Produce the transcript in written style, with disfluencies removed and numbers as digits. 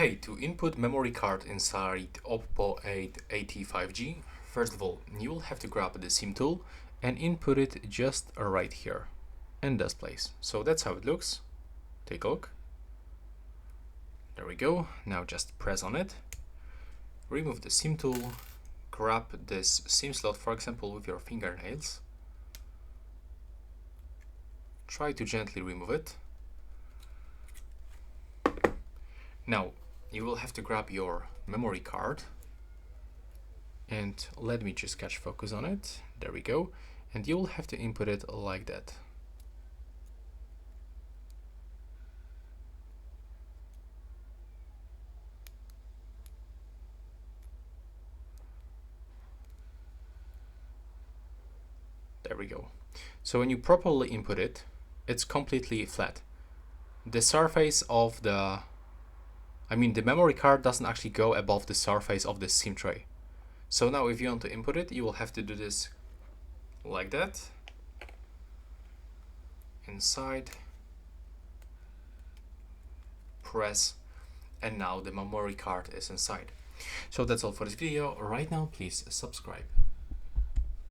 Hey, to input memory card inside Oppo A80 5G, first of all, you will have to grab the SIM tool and input it just right here in this place. So that's how it looks. Take a look. There we go. Now just press on it. Remove the SIM tool. Grab this SIM slot, for example, with your fingernails. Try to gently remove it. Now, you will have to grab your memory card and let me just catch focus on it. There we go. And you will have to input it like that. There we go. So when you properly input it, it's completely flat. The surface of the memory card doesn't actually go above the surface of the SIM tray. So now if you want to input it, you will have to do this like that. Inside. Press. And now the memory card is inside. So that's all for this video. Right now, please subscribe.